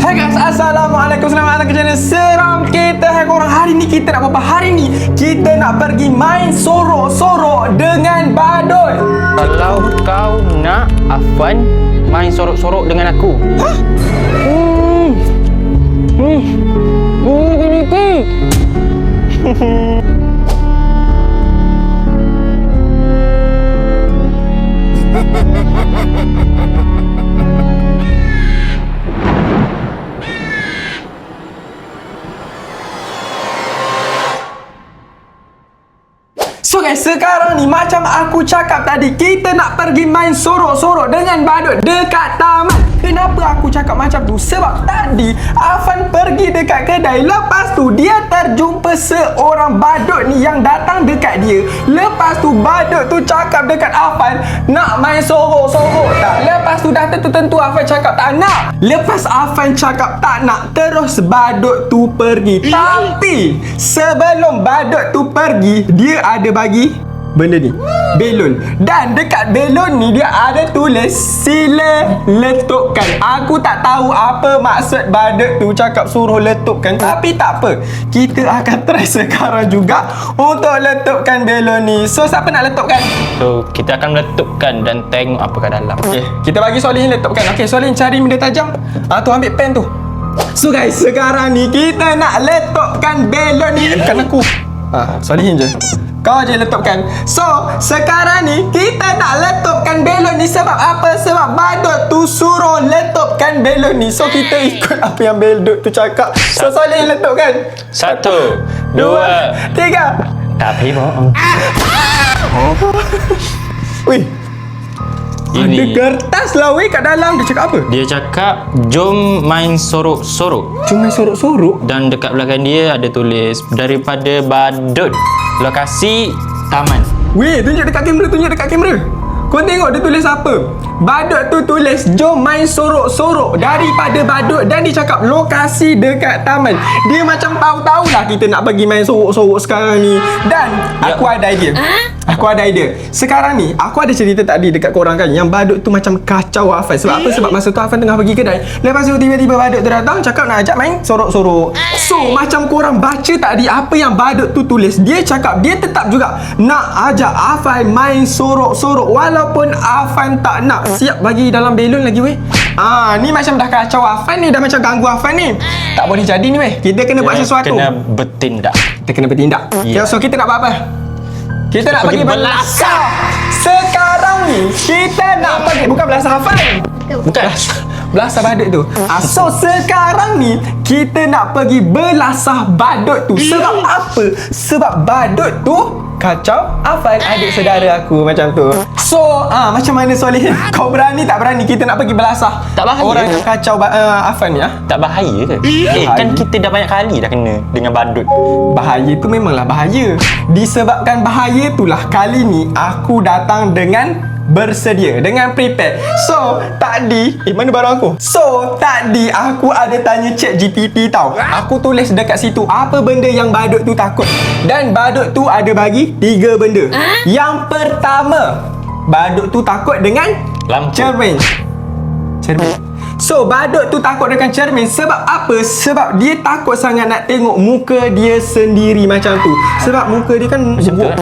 Hai guys, Assalamualaikum. Selamat datang ke channel Seram Kita. Hai korang, hari ni kita nak apa? Hari ni kita nak pergi main sorok-sorok dengan badut. Kalau kau nak Afwan main sorok-sorok dengan aku. Hah? So guys, sekarang ni macam aku cakap tadi, kita nak pergi main sorok-sorok dengan badut dekat taman. Kenapa aku cakap macam tu? Sebab tadi Afan pergi dekat kedai. Lepas tu dia terjumpa seorang badut ni yang datang dekat dia. Lepas tu badut tu cakap dekat Afan, nak main sorok-sorok tak? Lepas tu dah tentu Afan cakap tak nak. Lepas Afan cakap tak nak, terus badut tu pergi. Tapi sebelum badut tu pergi, dia ada bagi benda ni, belon. Dan dekat belon ni dia ada tulis sila letupkan. Aku tak tahu apa maksud badut tu cakap suruh letupkan, tapi tak apa, kita akan try sekarang juga untuk letupkan belon ni. So siapa nak letupkan? So kita akan meletupkan dan tengok apa kat dalam. Okay, kita bagi Solihin letupkan. Okay, Solihin cari benda tajam. Tu ambil pen tu. So guys, sekarang ni kita nak letupkan belon ni. Bukan aku. Solihin je. Kau je letupkan. So, sekarang ni kita nak letupkan belon ni. Sebab apa? Sebab badut tu suruh letupkan belon ni. So, kita ikut apa yang badut tu cakap. So, Soleh letupkan. 1, 2, 3. Tapi bohong. Wih, ada kertas lah weh kat dalam. Dia cakap apa? Dia cakap jom main sorok-sorok. Cuma sorok-sorok. Dan dekat belakang dia ada tulis daripada badut, lokasi taman. Weh, tunjuk dekat kamera. Kau tengok dia tulis apa? Badut tu tulis jom main sorok-sorok daripada badut, dan dia cakap lokasi dekat taman. Dia macam tahu-tahulah kita nak pergi main sorok-sorok sekarang ni. Dan aku ada idea. Sekarang ni aku ada cerita tadi dekat korang kan, yang badut tu macam kacau Afan. Sebab apa? Sebab masa tu Afan tengah pergi kedai. Lepas tu tiba-tiba badut tu datang cakap nak ajak main sorok-sorok. So macam korang baca tadi apa yang badut tu tulis, dia cakap dia tetap juga nak ajak Afan main sorok-sorok walaupun Afan tak nak. Siap bagi dalam belon lagi weh. Ni macam dah kacau Afan ni, dah macam ganggu Afan ni. Tak boleh jadi ni weh. Kita kena buat sesuatu. Kena bertindak. Kita kena bertindak. Yeah. Okay, so kita nak buat apa? Kita nak pergi belasah. Sekarang ni kita nak pergi, bukan belasah Afan. Bukan. Belasah badut tu. So sekarang ni kita nak pergi belasah badut tu. Sebab apa? Sebab badut tu kacau Afan, adik saudara aku macam tu. So macam mana Soleh? Kau berani tak berani kita nak pergi belasah Tak bahaya orang ke? yang kacau Afan ni? Tak bahaya ke? Kan kita dah banyak kali dah kena dengan badut. Bahaya tu memanglah bahaya. Disebabkan bahaya itulah kali ni aku datang dengan bersedia, dengan prepare. So tadi mana barang aku? So tadi aku ada tanya ChatGPT tau. Aku tulis dekat situ apa benda yang badut tu takut. Dan badut tu ada bagi 3 benda. Yang pertama, badut tu takut dengan Lampu. cermin. So badut tu takut dengan cermin. Sebab apa? Sebab dia takut sangat nak tengok muka dia sendiri macam tu. Sebab muka dia kan buruk.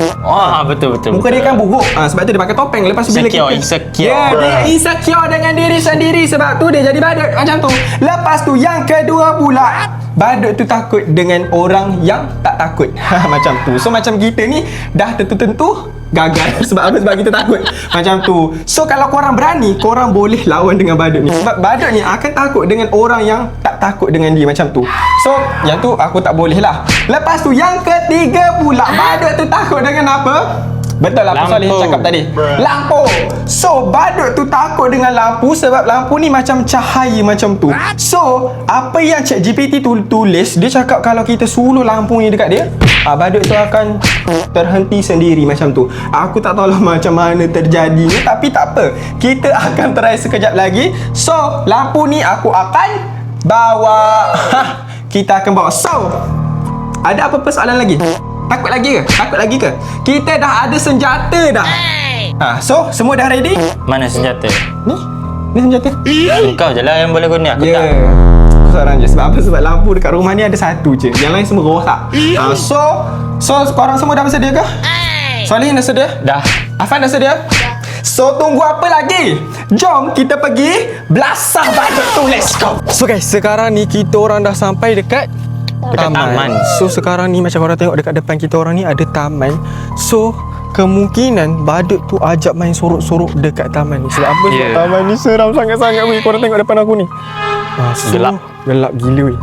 Betul. Muka dia kan buruk. Sebab tu dia pakai topeng. Lepas tu bila Insecure. dia insecure dengan diri sendiri. Sebab tu dia jadi badut macam tu. Lepas tu yang kedua pula, badut tu takut dengan orang yang tak takut. Macam tu. So macam kita ni dah tentu gagal. Sebab apa? Sebab kita takut macam tu. So kalau korang berani, korang boleh lawan dengan badut ni. Sebab badut ni akan takut dengan orang yang tak takut dengan dia macam tu. So yang tu aku tak boleh lah. Lepas tu yang ketiga pula, badut tu takut dengan apa? Betul lah apa Soleh cakap tadi. Lampu. So badut tu takut dengan lampu sebab lampu ni macam cahaya macam tu. So apa yang ChatGPT tu tulis, dia cakap kalau kita suluh lampu ni dekat dia, badut tu akan terhenti sendiri macam tu. Aku tak tahu lah macam mana terjadinya, tapi tak apa, kita akan try sekejap lagi. So lampu ni aku akan bawa. Kita akan bawa. So ada apa persoalan lagi? Takut lagi ke? Kita dah ada senjata dah. So semua dah ready? Mana senjata? Ni senjata. Engkau je lah yang boleh guna. Aku tak. seorang je. Sebab apa? Sebab lampu dekat rumah ni ada satu je. Yang lain semua rosak. So korang semua dah bersedia ke? Solihin dah sedia? Dah. Afan dah sedia? So tunggu apa lagi? Jom kita pergi belasah badut tu. Let's go. So guys, sekarang ni kita orang dah sampai dekat taman. So sekarang ni macam korang tengok dekat depan kita orang ni ada taman. So kemungkinan badut tu ajak main sorok-sorok dekat taman ni. Sebab apa? Sebab taman ni seram sangat-sangat weh. Korang tengok depan aku ni. Gelap gila weh.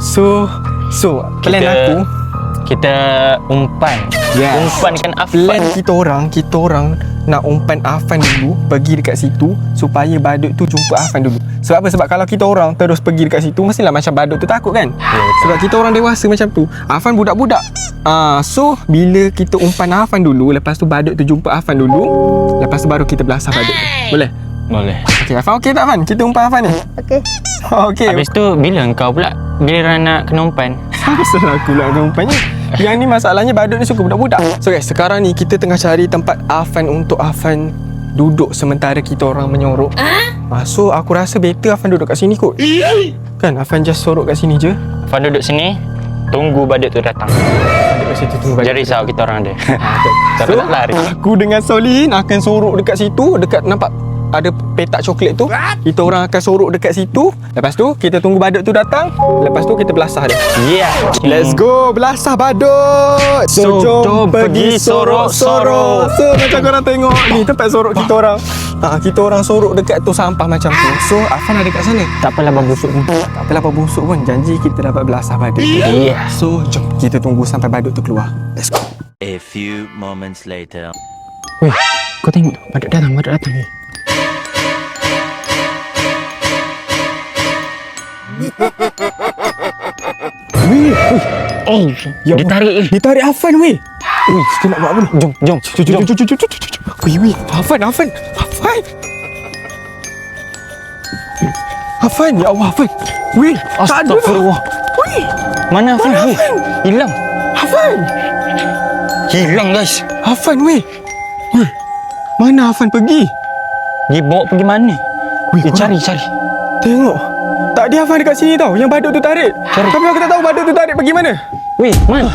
So plan aku, kita umpan. Yes. Umpankan plan Afan. kita orang nak umpan Afan dulu, pergi dekat situ supaya badut tu jumpa Afan dulu. Sebab apa? Sebab kalau kita orang terus pergi dekat situ, mestilah macam badut tu takut kan? Sebab kita orang dewasa macam tu, Afan budak-budak. So bila kita umpan Afan dulu, lepas tu badut tu jumpa Afan dulu, lepas tu baru kita belasah badut tu. Boleh? Boleh. Okey, Afan okey tak Afan? Kita umpan Afan ni? Okey. Okey. Habis tu bila engkau pula giliran nak kena umpan? Salah aku lah kena umpannya. Yang ni masalahnya badut ni suka budak-budak. So guys, sekarang ni kita tengah cari tempat Afan untuk Afan duduk sementara kita orang menyorok. So aku rasa better Afan duduk kat sini kot. Kan Afan just sorok kat sini je. Afan duduk sini, tunggu badut tu datang. Duduk kat situ tunggu badut. Jangan risau, kita orang ada. Tapi So tak lari. aku dengan Solihin akan sorok dekat situ. Dekat nampak ada petak coklat tu. Kita orang akan sorok dekat situ. Lepas tu kita tunggu badut tu datang. Lepas tu kita belasah dia. Yeah. Let's go belasah badut. So jom pergi sorok-sorok. So macam korang tengok ni tempat sorok kita orang. Kita orang sorok dekat tu sampah macam tu. So Afan ada kat sana. Tak apalah berbusuk ni. Tak apalah apa busuk pun. Janji kita dapat belasah badut. Yeah. So jom kita tunggu sampai badut tu keluar. Let's go. A few moments later. Weh, kau tengok badut datang ni. Weh, Oh, ya dia tarik ni. dia tarik Afan weh. Weh, kita nak buat apa ni? Jom. Weh, Afan. Afan, ya Allah Afan. Weh, tak ada. Astagfirullah. Weh, Mana Afan? Mana Weh, Afan? hilang. Afan. Hilang guys. Afan weh. Weh, mana Afan pergi? Dia bawa pergi mana? Weh, Dia korang cari. tengok. Tak ada Afan dekat sini tau. Yang badut tu tarik. Cari. Tapi aku tak tahu badut tu tarik pergi mana. Weh, Man.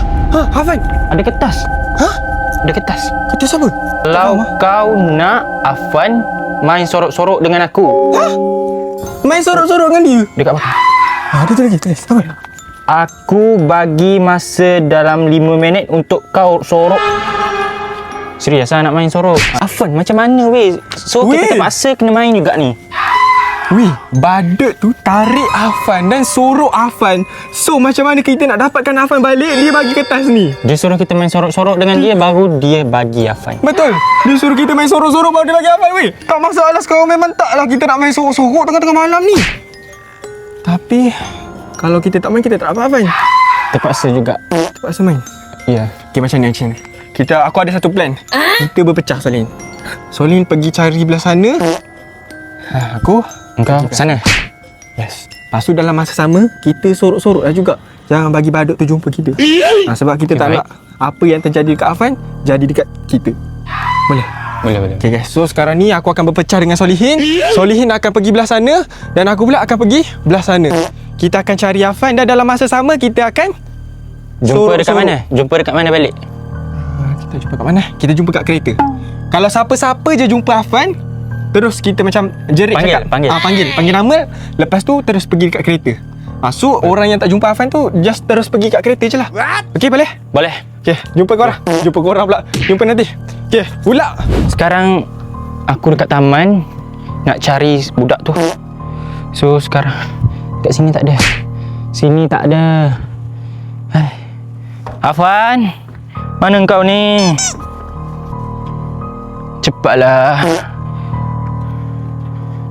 Afan. Ada kertas. Hah? Ada kertas. Kata siapa? Kalau kau nak Afan main sorok-sorok dengan aku. Main sorok-sorok dengan dia. Dekat belakang. Ada tu lagi, tulis. Apa? Aku bagi masa dalam 5 minit untuk kau sorok. Serius nak main sorok? Afan macam mana weh? So Weh. kita terpaksa kena main juga ni. Weh, badut tu tarik Afan dan sorok Afan. So macam mana kita nak dapatkan Afan balik? Dia bagi kertas ni. Dia suruh kita main sorok-sorok dengan dia, baru dia bagi Afan. Betul. Dia suruh kita main sorok-sorok baru dia bagi Afan weh. Tak masalah sekarang memang taklah kita nak main sorok-sorok tengah-tengah malam ni. Tapi kalau kita tak main kita tak dapat Afan. Terpaksa juga. Terpaksa main. Ya. Okay, macam ni. Aku ada satu plan. Kita berpecah Solin. Solin pergi cari belah sana. Aku Engkau sana. yes. Lepas tu dalam masa sama kita sorok-sorok lah juga. Jangan bagi badut tu jumpa kita. Sebab kita tak baik. nak apa yang terjadi dekat Afan jadi dekat kita. Boleh? Boleh. Okay guys, so sekarang ni aku akan berpecah dengan Solihin. Solihin akan pergi belah sana dan aku pula akan pergi belah sana. Kita akan cari Afan dan dalam masa sama kita akan Jumpa dekat mana? Jumpa dekat mana balik? Kita jumpa kat mana? Kita jumpa kat kereta. Kalau siapa-siapa je jumpa Afan, terus kita macam jerit Panggil, cakap. panggil. Panggil nama. Lepas tu terus pergi dekat kereta. So orang yang tak jumpa Afan tu just terus pergi kat kereta je lah. Okey boleh? Boleh. Okey, jumpa korang. Jumpa korang pula. Jumpa nanti. Okey, pula. Sekarang aku dekat taman nak cari budak tu. So sekarang kat sini tak ada. Sini tak ada. Hai. Afan, mana kau ni? Cepatlah.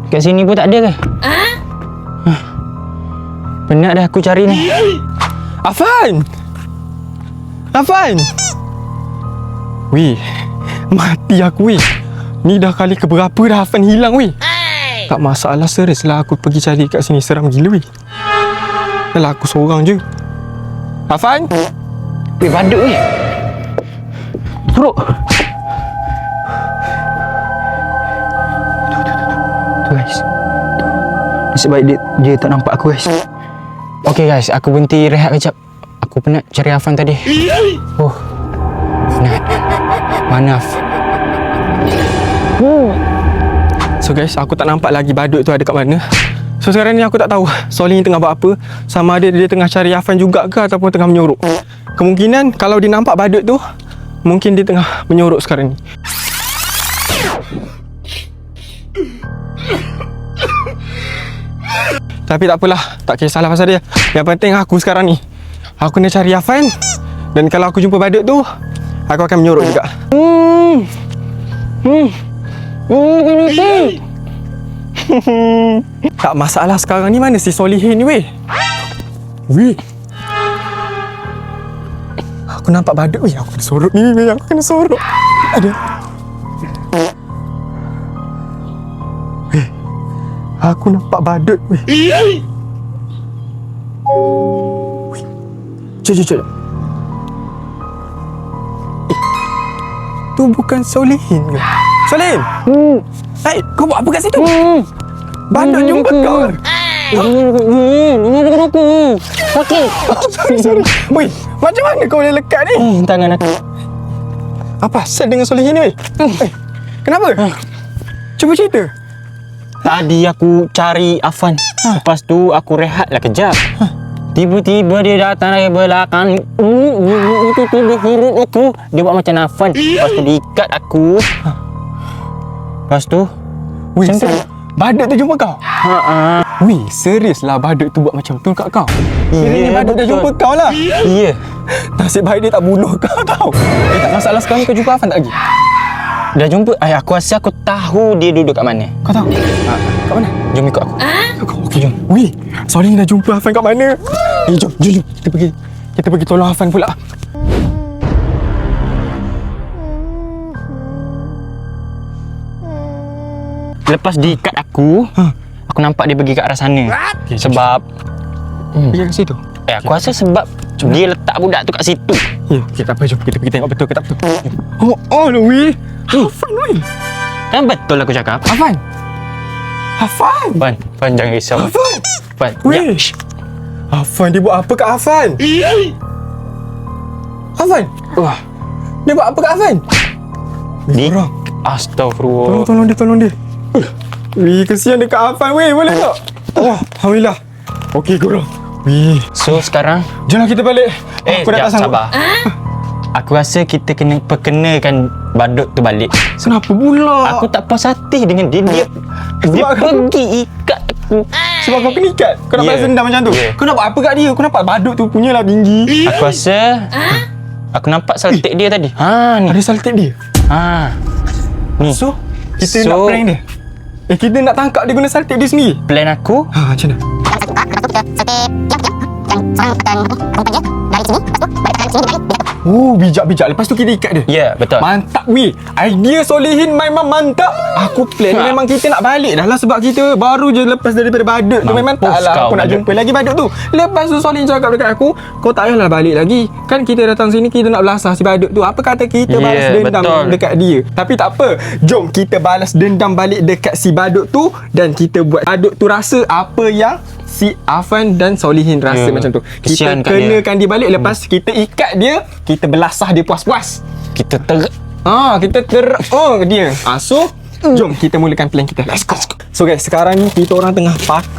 Kat sini pun tak ada ke? Penat dah aku cari ni. Afan! Afan! Weh, mati aku weh. Ni dah kali keberapa dah Afan hilang weh. Tak masalah, serius lah aku pergi cari kat sini. Seram gila weh. Yalah aku seorang je. Afan? Weh, badut ni. Suruk. Tu guys. Nasib baik dia tak nampak aku guys. Okay guys, aku berhenti rehat kejap. Aku penat cari Afan tadi. Penat. Mana Af? So guys, aku tak nampak lagi badut tu ada kat mana. So sekarang ni aku tak tahu Solihin tengah buat apa. Sama ada dia tengah cari Afan juga ke ataupun tengah menyorok. Kemungkinan kalau dia nampak badut tu, mungkin dia tengah menyorok sekarang ni. Tapi tak apalah, tak kisahlah pasal dia. Yang penting aku sekarang ni, aku kena cari Afan. Dan kalau aku jumpa badut tu, aku akan menyorok juga. Tak masalah sekarang ni, mana si Solihin ni weh? Weh, aku nampak badut weh. Aku kena sorok ni weh. Aku kena sorok. Ada. Weh, aku nampak badut weh. Weh, Cuk. Tu bukan Solihin ke? Solihin! Hai, kau buat apa kat situ? Badut jumpa kau ke? Sakit. Sorry. Weh, macam mana kau boleh lekat ni? Tangan aku. Apa asal dengan Solihin ni weh? Kenapa? Cuba cerita. Tadi aku cari Afan. Lepas tu aku rehatlah kejap. Tiba-tiba dia datang dari belakang. Itu dia huruf aku. Dia buat macam Afan. Lepas tu diikat aku. Lepas tu Weh, macam tu. badut tu jumpa kau? Weh, serius lah badut tu buat macam tu kat kau? Kiranya badut dah betul. jumpa kau lah. Ya. Nasib baik dia tak bunuh kau tau. Tak masalah sekarang kau jumpa Afan tak lagi? Dah jumpa. Aku rasa aku tahu dia duduk kat mana. Kau tahu? Kat mana? Jom ikut aku. Okey, jom. Weh, Solihin dah jumpa Afan kat mana? Jom. Kita pergi tolong Afan pula. Lepas diikat aku, aku nampak dia pergi ke arah sana. Sebab Pergi ke situ? aku rasa sebab dia letak budak tu kat situ. Ya, kita apa jom. Kita pergi tengok betul ke tak betul. Oh, weh. Afan weh. Kan betul aku cakap. Afan. Fan jangan risau. Afan. Fan. Weh. Afan, dia buat apa kat Afan? Afan. Wah. Dia buat apa kat Afan? Di. Korang. Astagfirullah. Tolong dia. Weh, kesian dekat Afan weh. Boleh tak? Oh, Alhamdulillah. Okey, korang. Weh. So sekarang, Jomlah kita balik. Aku dah tak sanggup. sabar. Aku rasa kita kena perkenakan badut tu balik. Kenapa pula? Aku tak puas hati dengan dia. Dia Sebab pergi ikat aku. Sebab kau kena ikat. Kau nak Ya. balas dendam macam tu. Ya. Kau nak buat apa kat dia? Kau nampak badut tu punyalah tinggi. Aku rasa aku nampak saltik dia tadi. Ni. Ada saltip dia. Ni. So, kita nak prank dia. Kita nak tangkap dia guna saltip dia sendiri. Plan aku, Macam mana? Oh, bijak-bijak. Lepas tu kita ikat dia. ya betul. Mantap weh. Idea Solihin memang mantap. Aku plan memang kita nak balik dah lah. Sebab kita baru je lepas daripada badut tu. Memang tak Mampus lah kau, aku nak badut. jumpa lagi badut tu. Lepas tu Solihin cakap dekat aku, kau tak payahlah balik lagi. Kan kita datang sini kita nak belasah si badut tu. Apa kata kita Ya, balas dendam betul. dekat dia. Tapi tak apa. Jom kita balas dendam balik dekat si badut tu. Dan kita buat badut tu rasa apa yang si Afan dan Solihin rasa Ya, macam tu. kesian Kita kat dia. kenakan dia balik. Lepas kita ikat dia, kita belasah dia puas-puas. Kita Kita dia. So, jom kita mulakan plan kita. Let's go. So guys, sekarang ni kita orang tengah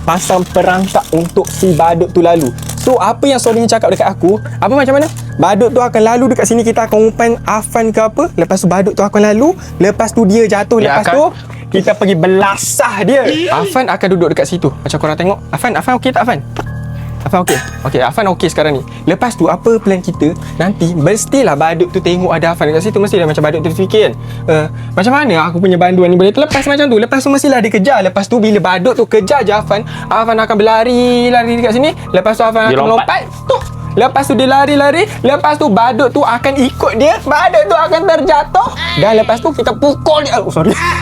pasang perangkap untuk si badut tu lalu. So, apa yang Solihin cakap dekat aku, apa macam mana? Badut tu akan lalu dekat sini, kita akan umpan Afan ke apa. Lepas tu badut tu akan lalu. Lepas tu dia jatuh. Dia Lepas akan- tu kita pergi belasah dia. Afan akan duduk dekat situ. Macam korang tengok. Afan okey tak Afan? Afan okey? Okey, Afan okey sekarang ni. Lepas tu apa plan kita? Nanti mestilah badut tu tengok ada Afan dekat situ. Mestilah macam badut tu fikir kan, macam mana aku punya banduan ni boleh terlepas macam tu. Lepas tu mestilah dia kejar. Lepas tu bila badut tu kejar je Afan akan berlari dekat sini. Lepas tu Afan Dia akan lompat. lompat. Lepas tu dia lari. Lepas tu badut tu akan ikut dia. Badut tu akan terjatuh. Dan lepas tu kita pukul dia.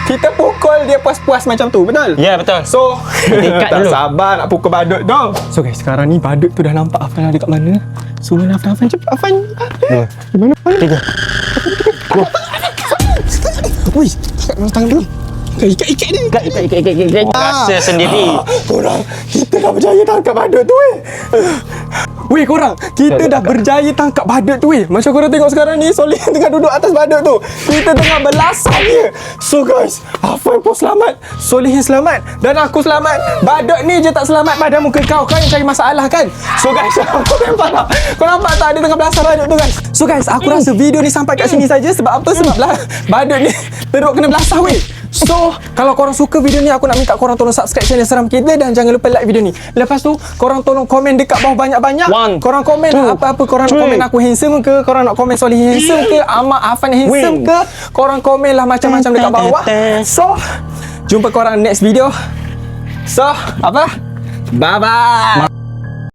Kita pukul dia puas-puas macam tu. Betul? Ya betul. So, Kita ikat tak dulu. sabar nak pukul badut tu. So guys, sekarang ni badut tu dah nampak Afan ada kat mana. So, mana Afan cepat Afan. Di mana Afan? 3. Wih, tangan dulu. Ikat ni. Ikat. Rasa sendiri. Korang, kita dah berjaya tangkap badut tu Weh korang, kita dah berjaya tangkap badut tu Macam korang tengok sekarang ni, Soleh tengah duduk atas badut tu. Kita tengah belasah dia. So guys, Afan pun selamat, Soleh yang selamat, dan aku selamat. Badut ni je tak selamat pada muka kau. Kau yang cari masalah kan? So guys, kau nampak tak dia tengah belasah badut tu guys? So guys, aku rasa video ni sampai kat sini saja. Sebab apa? Sebab badut ni teruk kena belasah weh. So, kalau korang suka video ni, aku nak minta korang tolong subscribe channel Seram kita dan jangan lupa like video ni. Lepas tu, korang tolong komen dekat bawah banyak-banyak. Korang komen apa-apa. Korang nak komen aku handsome ke? Korang nak komen Soleh handsome ke? Ahmad Afan handsome ke? Korang komen lah macam-macam dekat bawah. So, jumpa korang next video. So, apa? Bye-bye.